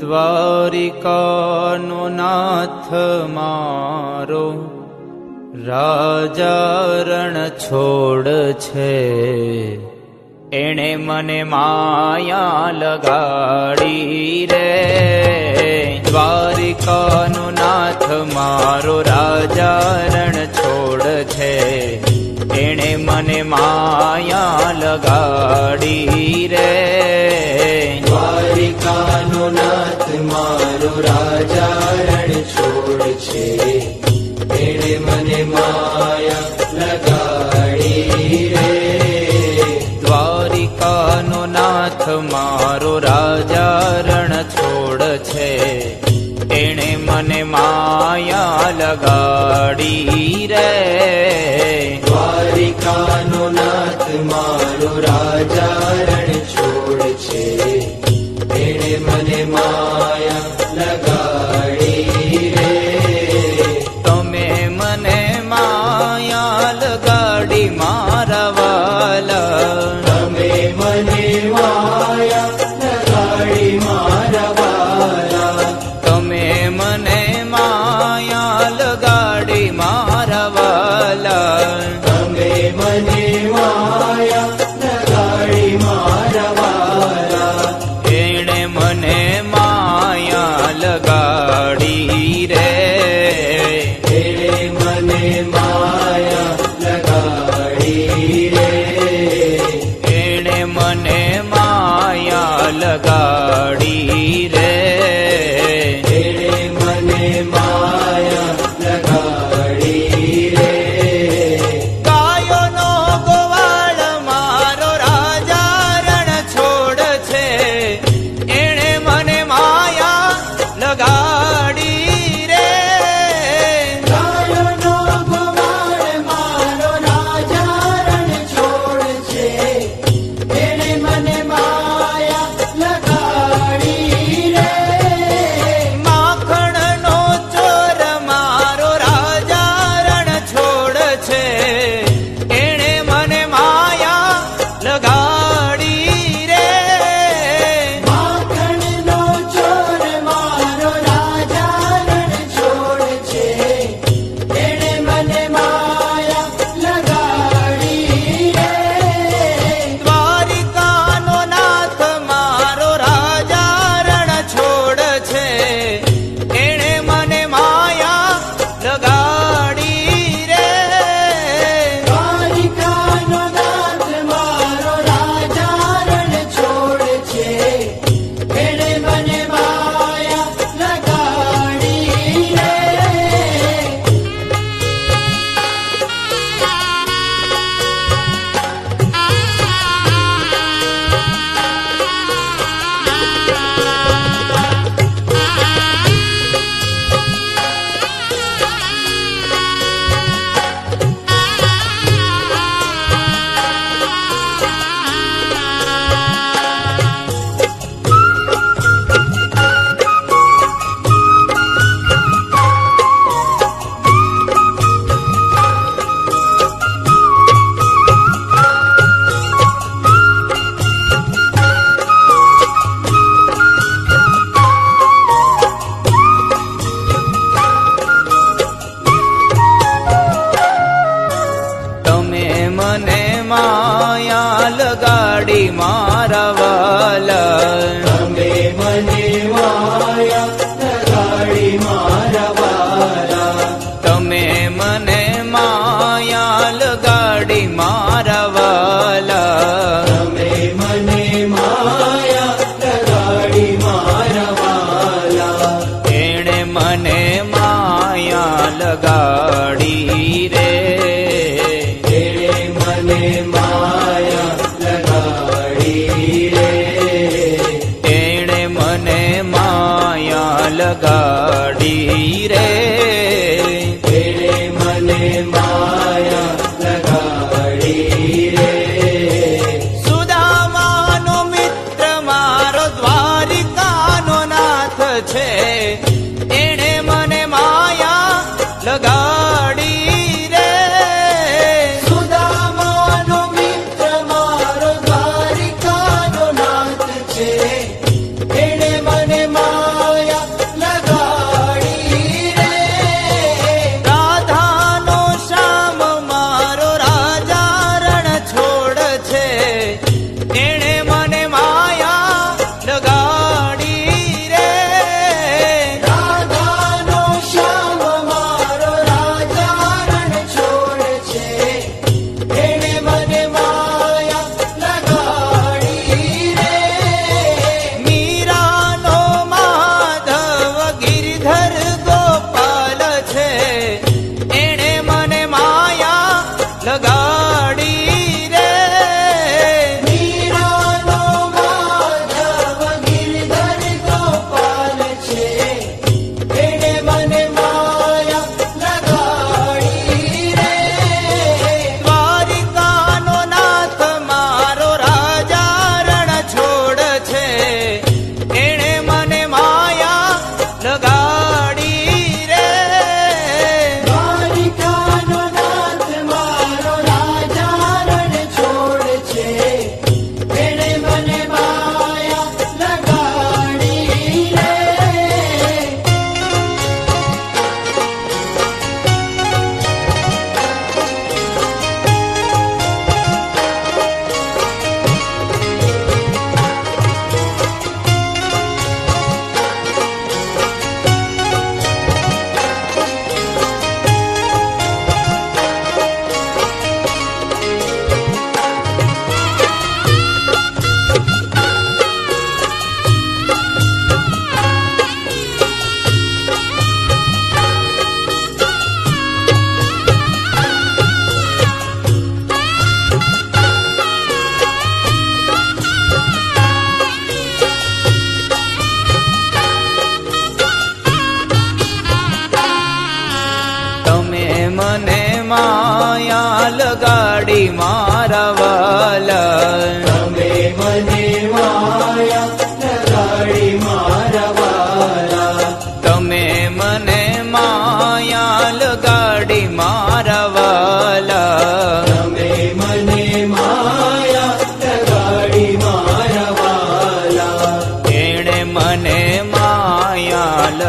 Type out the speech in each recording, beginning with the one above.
દ્વારિકાનો નાથ મારો રાજા રણ છોડ છે, એણે મને માયા લગાડી રે. દ્વારિકાનો નાથ મારો રાજા રણ છોડ છે, એણે મને માયા લગાડી રે. દ્વારિકાનો નાથ મારો રાજા રણ છોડ છે, એણે મને માયા લગાડી રે. દ્વારિકાનો નાથ મારો રાજા રણ છોડ છે, એણે મને માયા લગાડી રે. દ્વારિકાનો નાથ મારો રાજા રણ છોડ છે, એણે મને માયા લગાડી રે. તમે મને માયા લગાડી મારા વાલા, તમે મને માયા લગાડી મારા વાલા. તમે મને માયા લગાડી મારા વાલા. તમે મને માયા લગાડી મારા વાલા. એણે મને માયા લગાડી રે. એણે મને માયા લગાડી રે. એણે મને માયા લગાડી રે. એણે મને માયા લગાડી રે. ગાયોનો ગોવાળ મારો રાજા રણ છોડ છે, એણે મને માયા લગાડી રે. ગાયોનો ગોવાળ મારો રાજા રણ છોડ છે, એણે મને માયા લગાડી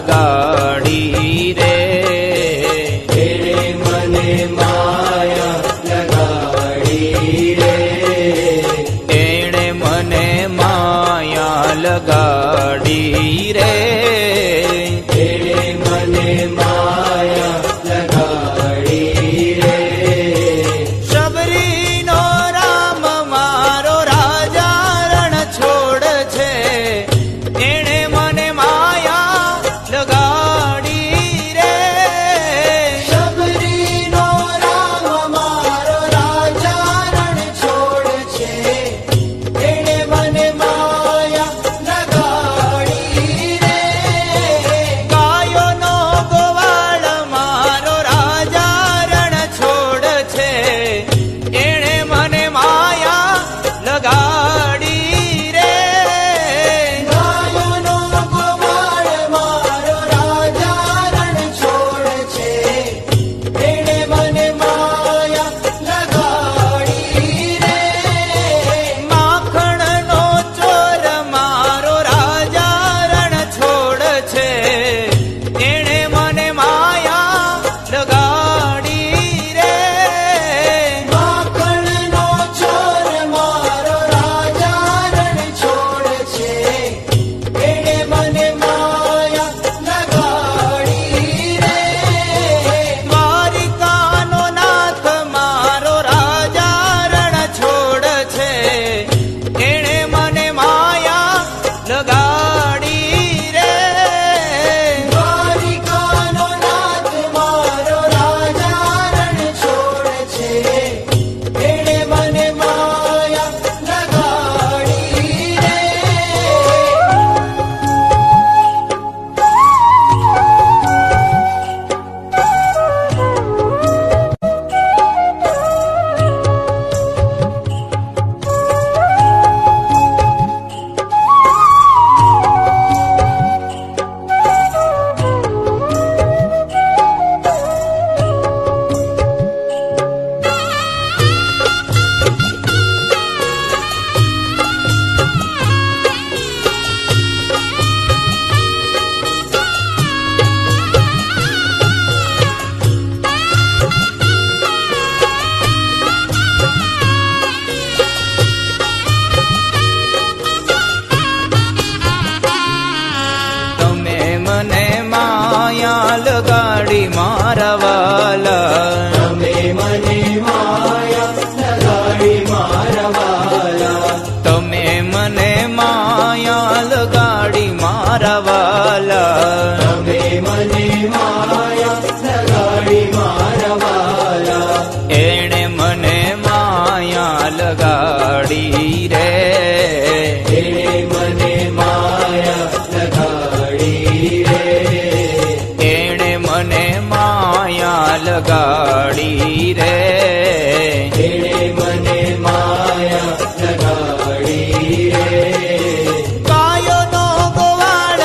લગાડી રે. એણે મને માયા લગાડી રે. એણે મને માયા લગાડી રે. એણે મને માયા લગાડી રે. શબરીનો રામ મારો રાજા રણ છોડ છે. એણે મને માયા લગાડી રે. શબરીનો રામ મારો રાજા રણ છોડ છે. એણે મને માયા લગાડી રે. ગાયોનો ગોવાળ મારો રાજા રણ છોડ છે. એણે મને માયા લગાડી રે. ગાયોનો ગોવાળ મારો રાજા રણ છોડ છે. એણે મને માયા લગાડી રે. માખણનો ચોર મારો રાજા રણ છોડ છે. એણે મને માયા લગાડી રે. માખણનો ચોર મારો રાજા રણ છોડ છે. એણે મને માયા લગાડી રે. દ્વારિકાનો નાથ મારો રાજા રણ છોડ છે. એણે મને માયા લગાડી રે. દ્વારિકાનો નાથ મારો રાજા રણ છોડ છે. એણે મને માયા લગાડી રે. તમે મને માયા લગાડી મારા વાલા. તમે મને માયા લગાડી મારા વાલા. તમે મને માયા લગાડી મારા વાલા. તમે મને માયા લગાડી મારા વાલા. એણે મને માયા લગાડી રે. એણે મને માયા લગાડી રે. એણે મને માયા લગાડી રે. એણે મને માયા લગાડી રે. ગાયોનો ગોવાળ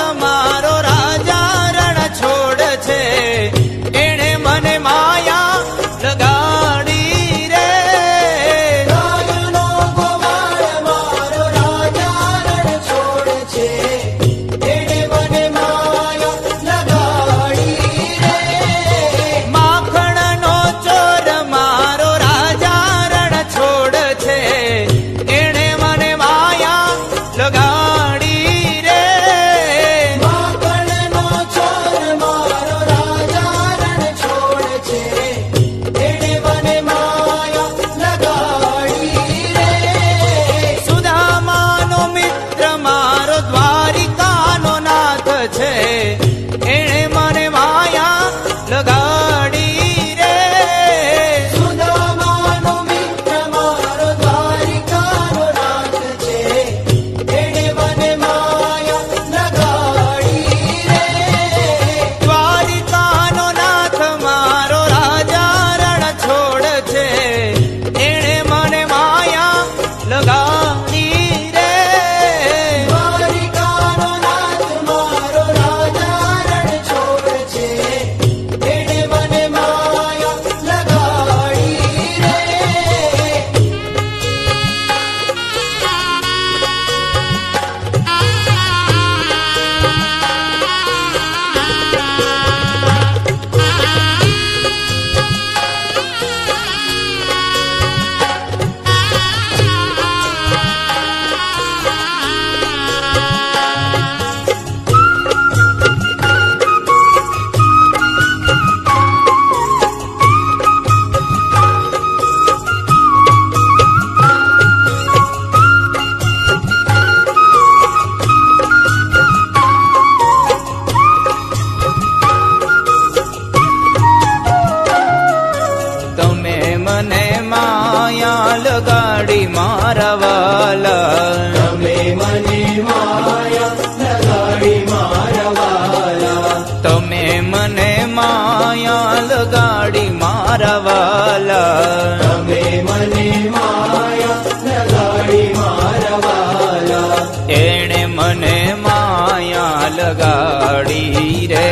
મને માયા લગાડી રે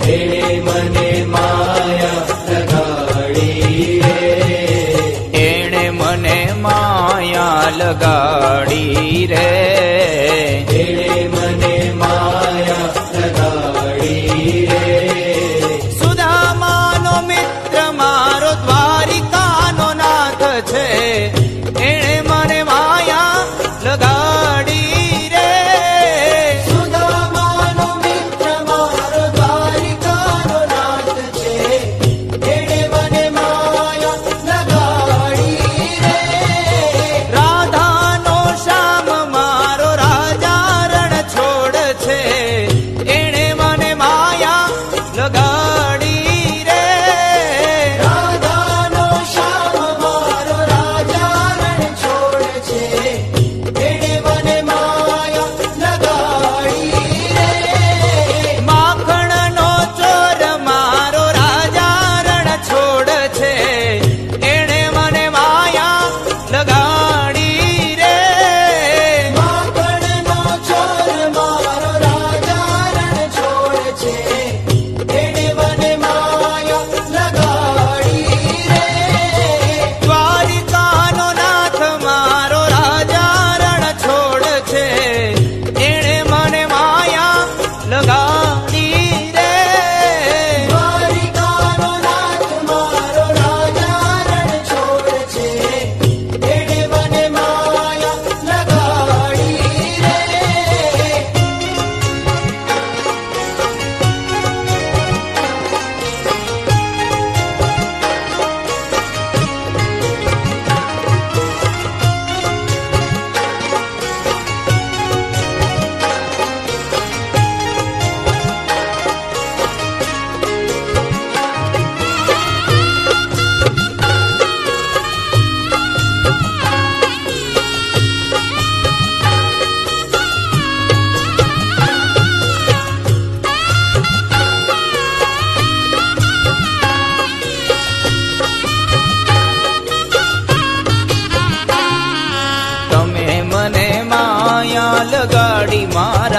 એણે મને માયા લગાડી રે એણે મને માયા લગાડી રે એણે મને માયા લગાડી રે સુદામાનો મિત્ર મારો દ્વારિકાનો નાથ છે એણે મને માયા લગાડી રે સુદામાનો મિત્ર મારો દ્વારિકાનો નાથ છે એણે મને માયા લગાડી રે રાધાનો શ્યામ મારો રાજા રણ છોડ છે એણે મને માયા લગાડી રે રાધાનો શ્યામ મારો રાજા રણ છોડ છે એણે મને માયા લગાડી રે માખણનો ચોર મારો રાજા રણ છોડ છે એણે મને માયા લગાડી રે માખણનો ચોર મારો રાજા રણ છોડ છે એણે મને માયા લગાડી રે દ્વારિકાનો નાથ મારો રાજા રણ છોડ છે એણે મને માયા લગાડી રે દ્વારિકાનો નાથ મારો રાજા રણ છોડ છે એણે મને માયા લગાડી રે તમે મને માયા લગાડી મારા